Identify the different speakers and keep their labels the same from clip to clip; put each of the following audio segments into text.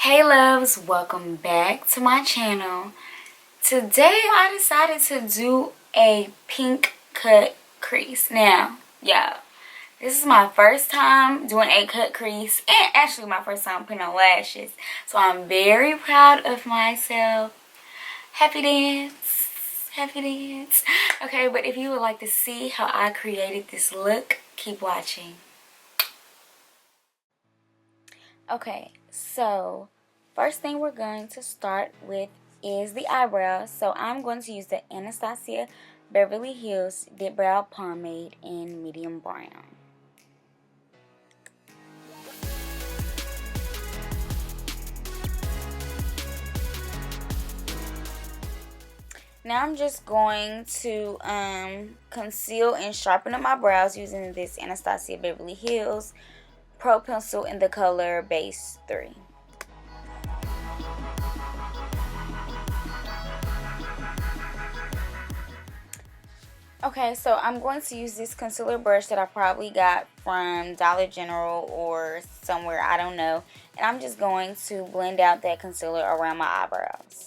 Speaker 1: Hey loves, welcome back to my channel. Today I decided to do a pink cut crease. Now, y'all, this is my first time doing a cut crease and actually my first time putting on lashes. So I'm very proud of myself. Happy dance, happy dance. Okay, but if you would like to see how I created this look, keep watching. Okay, so first thing we're going to start with is the eyebrows. So I'm going to use the Anastasia Beverly Hills Dip Brow Pomade in medium brown. Now I'm just going to conceal and sharpen up my brows using this Anastasia Beverly Hills Pro Pencil in the color Base 3. Okay, so I'm going to use this concealer brush that I probably got from Dollar General or somewhere, I don't know. And I'm just going to blend out that concealer around my eyebrows.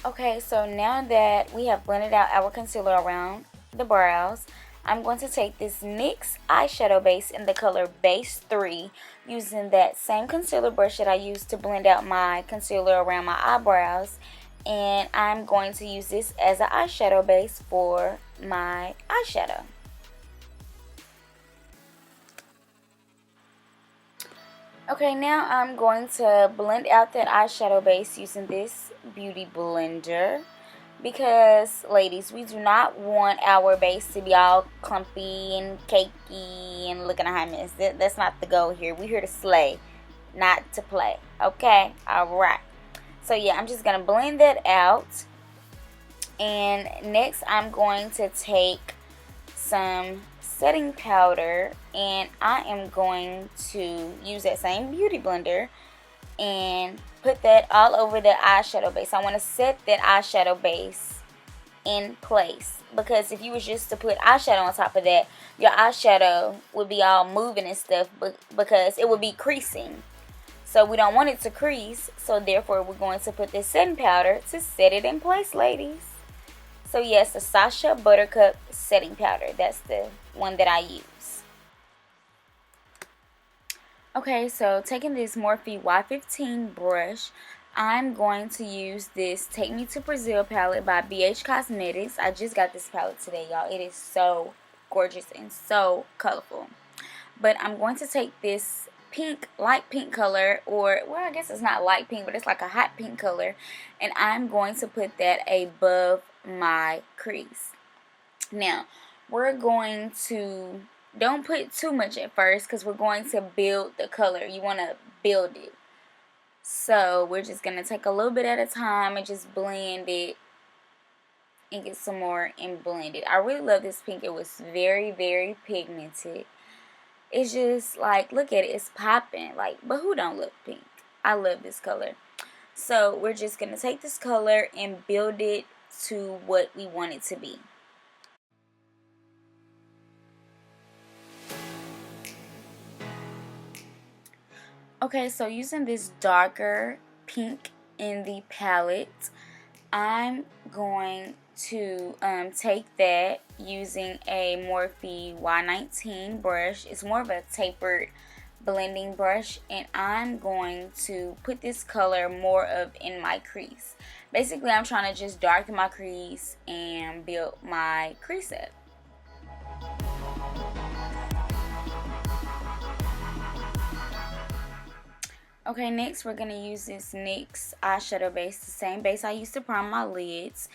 Speaker 1: Okay, so now that we have blended out our concealer around the brows, I'm going to take this NYX eyeshadow base in the color Base 3 using that same concealer brush that I used to blend out my concealer around my eyebrows, and I'm going to use this as an eyeshadow base for my eyeshadow. Okay, now I'm going to blend out that eyeshadow base using this beauty blender. Because, ladies, we do not want our base to be all clumpy and cakey and looking a hot mess. That's not the goal here. We're here to slay, not to play. Okay? Alright. So, yeah, I'm just going to blend that out. And next, I'm going to take some setting powder. And I am going to use that same beauty blender and put that all over the eyeshadow base. I want to set that eyeshadow base in place, because if you was just to put eyeshadow on top of that, your eyeshadow would be all moving and stuff, because it would be creasing. So we don't want it to crease, so therefore we're going to put this setting powder to set it in place, ladies. So yes, the Sasha Buttercup setting powder, that's the one that I use. Okay, so taking this Morphe Y15 brush, I'm going to use this Take Me to Brazil palette by BH Cosmetics. I just got this palette today, y'all. It is so gorgeous and so colorful. But I'm going to take this pink, light pink color, or, well, I guess it's not light pink, but it's like a hot pink color. And I'm going to put that above my crease. Now, we're going to... don't put too much at first, because we're going to build the color. You want to build it. So we're just going to take a little bit at a time and just blend it and get some more and blend it. I really love this pink. It was very, very pigmented. It's just like, look at it. It's popping. Like, but who don't love pink? I love this color. So we're just going to take this color and build it to what we want it to be. Okay, so using this darker pink in the palette, I'm going to take that using a Morphe Y19 brush. It's more of a tapered blending brush, and I'm going to put this color more of in my crease. Basically, I'm trying to just darken my crease and build my crease up. Okay, next we're going to use this NYX eyeshadow base, the same base I used to prime my lids.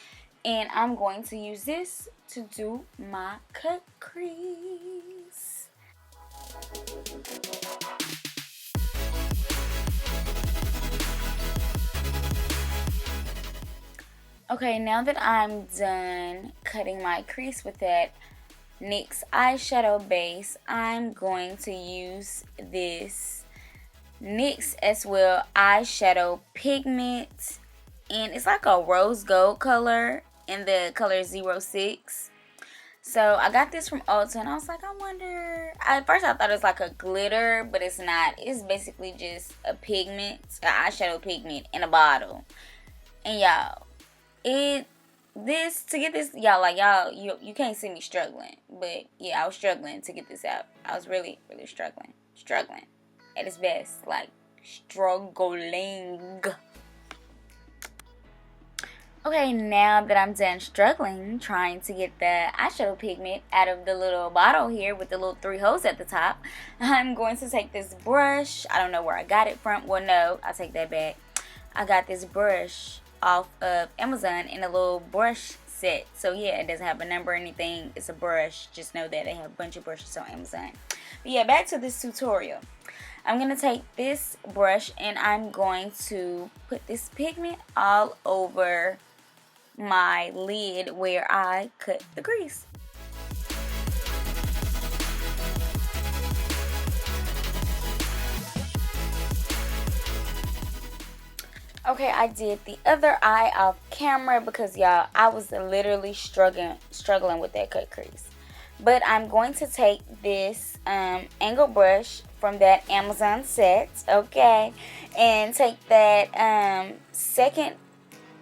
Speaker 1: And I'm going to use this to do my cut crease. Okay, now that I'm done cutting my crease with that NYX eyeshadow base, I'm going to use this NYX as well eyeshadow pigment, and it's like a rose gold color, and the color is 06. So I got this from Ulta, and I was like, I wonder. At first I thought it was like a glitter, but it's not. It's basically just a pigment, an eyeshadow pigment in a bottle. And y'all, to get this, y'all, like, y'all, you can't see me struggling, but yeah, I was struggling to get this out. I was really struggling at its best, like struggling. Okay, now that I'm done struggling trying to get the eyeshadow pigment out of the little bottle here with the little 3 holes at the top, I'm going to take this brush. I don't know where I got it from. Well, no, I'll take that back. I got this brush off of Amazon in a little brush set. So, yeah, it doesn't have a number or anything. It's a brush. Just know that they have a bunch of brushes on Amazon. But, yeah, back to this tutorial. I'm going to take this brush and I'm going to put this pigment all over my lid where I cut the crease. Okay, I did the other eye off camera because y'all, I was literally struggling with that cut crease. But I'm going to take this angle brush from that Amazon set, okay, and take that second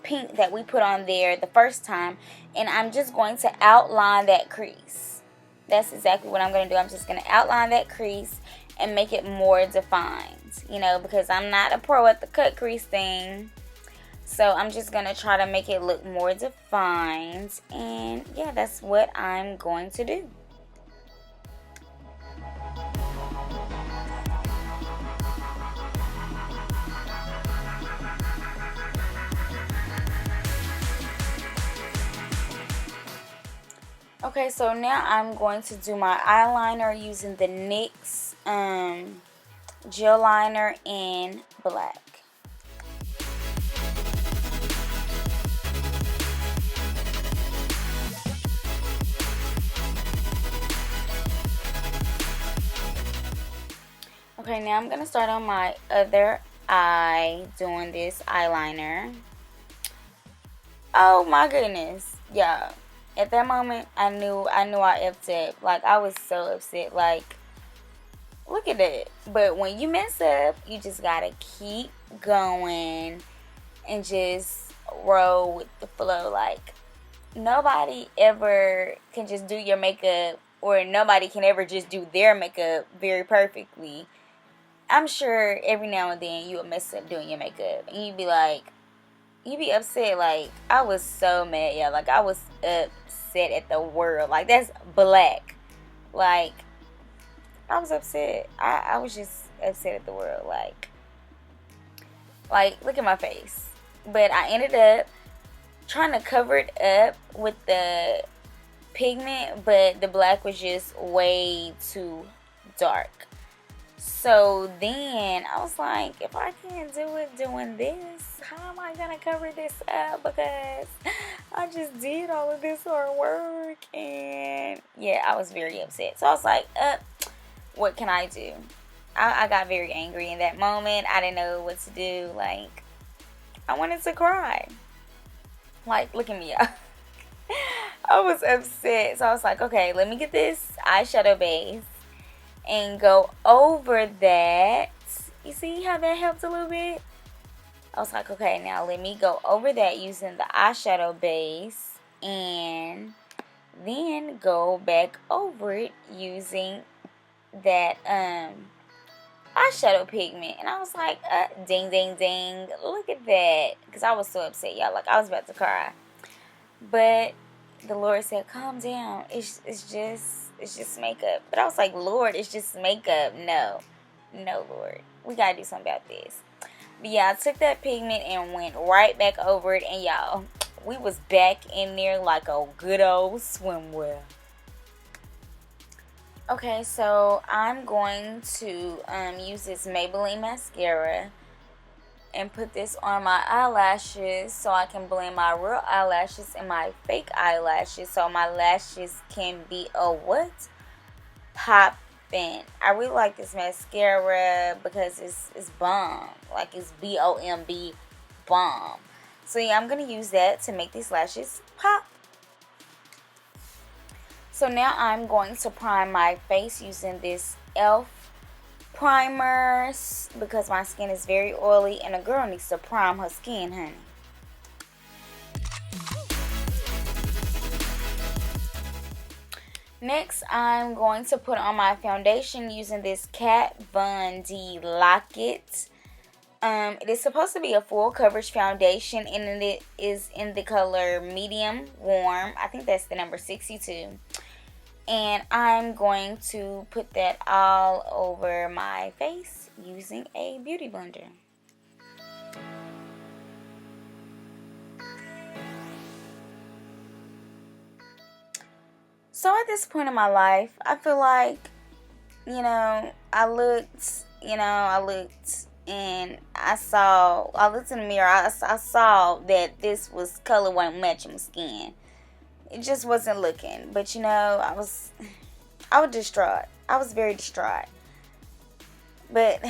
Speaker 1: pink that we put on there the first time, and I'm just going to outline that crease. That's exactly what I'm going to do. I'm just going to outline that crease and make it more defined, you know, because I'm not a pro at the cut crease thing. So I'm just going to try to make it look more defined, and yeah, that's what I'm going to do. Okay, so now I'm going to do my eyeliner using the NYX gel liner in black. Okay, now I'm going to start on my other eye doing this eyeliner. Oh my goodness, yeah. At that moment, I knew I effed up. Like, I was so upset. Like, look at that. But when you mess up, you just gotta keep going and just roll with the flow. Like, nobody ever can just do your makeup, or nobody can ever just do their makeup very perfectly. I'm sure every now and then you will mess up doing your makeup, and you'd be like, you be upset. Like, I was so mad, yeah. Like, I was upset at the world. Like, that's black. Like, I was upset. I was just upset at the world. Like, look at my face. But I ended up trying to cover it up with the pigment, but the black was just way too dark. So then I was like, if I can't do it doing this, how am I going to cover this up? Because I just did all of this hard work. And yeah, I was very upset. So I was like, what can I do? I got very angry in that moment. I didn't know what to do. Like, I wanted to cry. Like, look at me, y'all. I was upset. So I was like, okay, let me get this eyeshadow base and go over that. You see how that helps a little bit? I was like, okay, now let me go over that using the eyeshadow base, and then go back over it using that eyeshadow pigment. And I was like, ding, ding, ding. Look at that. Because I was so upset, y'all. Like, I was about to cry. But the Lord said, calm down. It's just makeup. But I was like, Lord, it's just makeup. No, Lord, we gotta do something about this. But yeah, I took that pigment and went right back over it, and y'all, we was back in there like a good old swimwear. Okay, so I'm going to use this Maybelline mascara and put this on my eyelashes so I can blend my real eyelashes and my fake eyelashes so my lashes can be a what? Pop tripping. I really like this mascara because it's bomb. Like, it's B-O-M-B, bomb. So yeah, I'm going to use that to make these lashes pop. So now I'm going to prime my face using this e.l.f. primer because my skin is very oily and a girl needs to prime her skin, honey. Next, I'm going to put on my foundation using this Kat Von D Lock-It. It is supposed to be a full coverage foundation, and it is in the color medium warm. I think that's the number 62. And I'm going to put that all over my face using a beauty blender. So at this point in my life, I feel like, I looked and I looked in the mirror, I saw that this color wasn't matching my skin. It just wasn't looking. But I was distraught. I was very distraught. But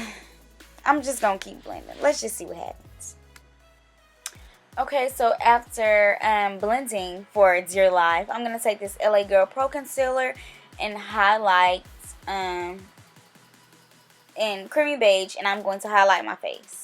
Speaker 1: I'm just gonna keep blending. Let's just see what happens. Okay, so after blending for Dear Life, I'm gonna take this LA Girl Pro Concealer and highlight in creamy beige, and I'm going to highlight my face.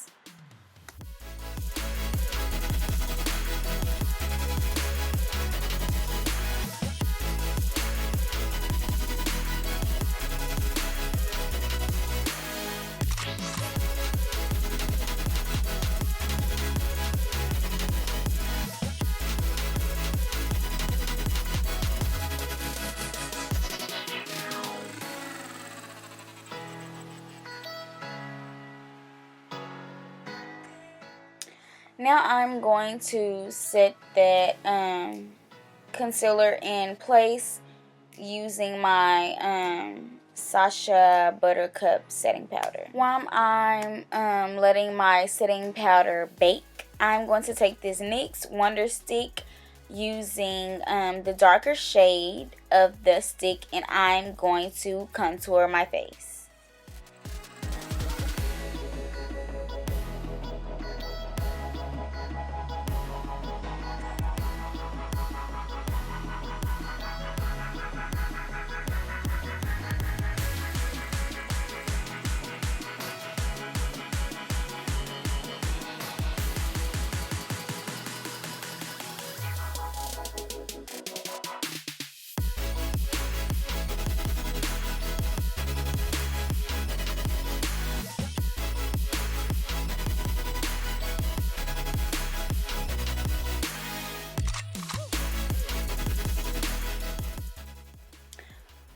Speaker 1: Now I'm going to set that concealer in place using my Sasha Buttercup setting powder. While I'm letting my setting powder bake, I'm going to take this NYX Wonder Stick using the darker shade of the stick, and I'm going to contour my face.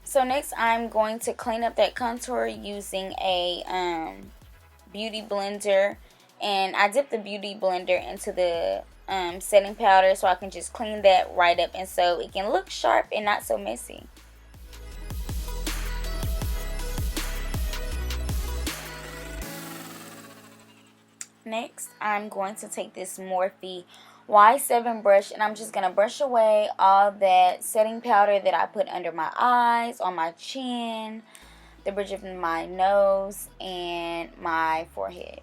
Speaker 1: So next I'm going to clean up that contour using a beauty blender, and I dip the beauty blender into the setting powder so I can just clean that right up and so it can look sharp and not so messy. Next, I'm going to take this Morphe Y7 brush, and I'm just going to brush away all that setting powder that I put under my eyes, on my chin, the bridge of my nose, and my forehead.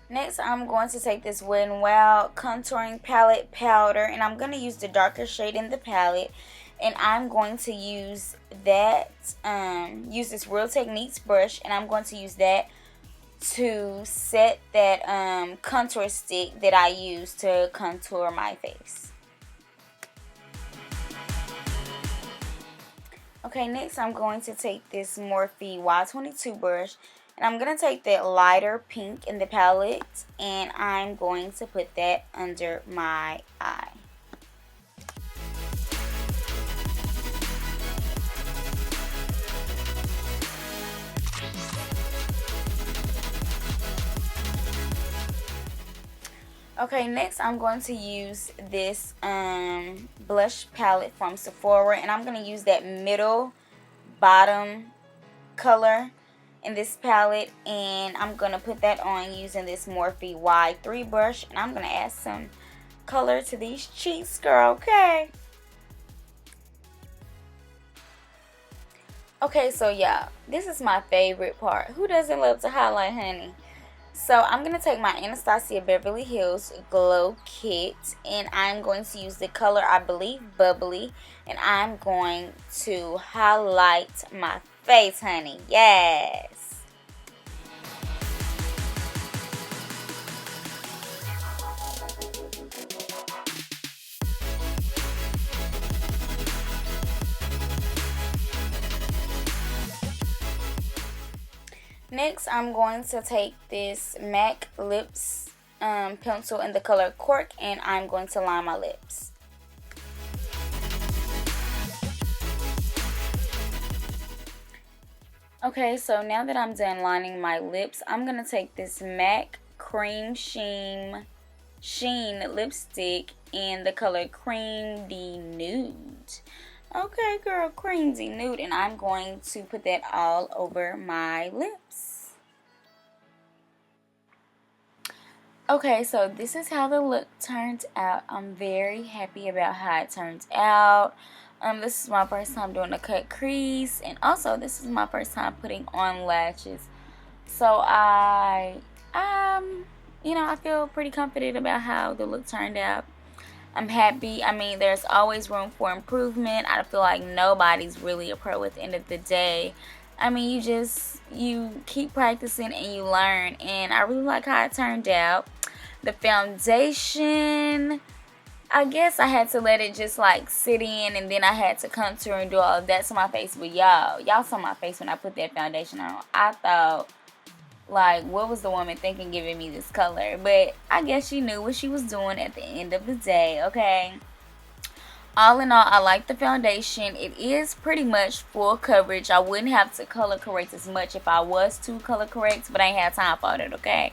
Speaker 1: Next, I'm going to take this Wet n Wild contouring palette powder, and I'm going to use the darker shade in the palette, and I'm going to use that, use this Real Techniques brush, and I'm going to use that to set that contour stick that I use to contour my face. Okay, next I'm going to take this Morphe Y22 brush, and I'm going to take that lighter pink in the palette, and I'm going to put that under my eye. Okay, next I'm going to use this blush palette from Sephora, and I'm going to use that middle bottom color in this palette, and I'm going to put that on using this Morphe Y3 brush, and I'm going to add some color to these cheeks, girl, okay? Okay, so yeah, this is my favorite part. Who doesn't love to highlight, honey? So I'm going to take my Anastasia Beverly Hills Glow Kit, and I'm going to use the color, I believe, Bubbly, and I'm going to highlight my face, honey. Yes. Next, I'm going to take this MAC Lips pencil in the color Cork, and I'm going to line my lips. Okay, so now that I'm done lining my lips, I'm going to take this MAC Cream Sheen lipstick in the color Cream D Nude. Okay, girl, Cream D Nude, and I'm going to put that all over my lips. Okay, so this is how the look turned out. I'm very happy about how it turned out. This is my first time doing a cut crease, and also this is my first time putting on lashes. So I feel pretty confident about how the look turned out. I'm happy. I mean, there's always room for improvement. I feel like nobody's really a pro at the end of the day. I mean, you keep practicing and you learn, and I really like how it turned out. The foundation, I guess I had to let it just like sit in, and then I had to contour and do all of that to my face. But y'all saw my face when I put that foundation on. I thought, like, what was the woman thinking giving me this color? But I guess she knew what she was doing at the end of the day, okay? All in all, I like the foundation. It is pretty much full coverage. I wouldn't have to color correct as much if I was to color correct, but I ain't had time for it, okay?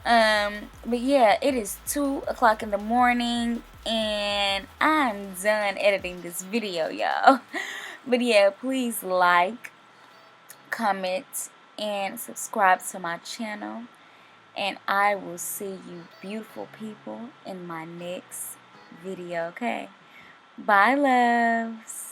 Speaker 1: But yeah, it is 2 o'clock in the morning, and I'm done editing this video, y'all. But yeah, please like, comment, and subscribe to my channel, and I will see you beautiful people in my next video, okay? Bye, loves.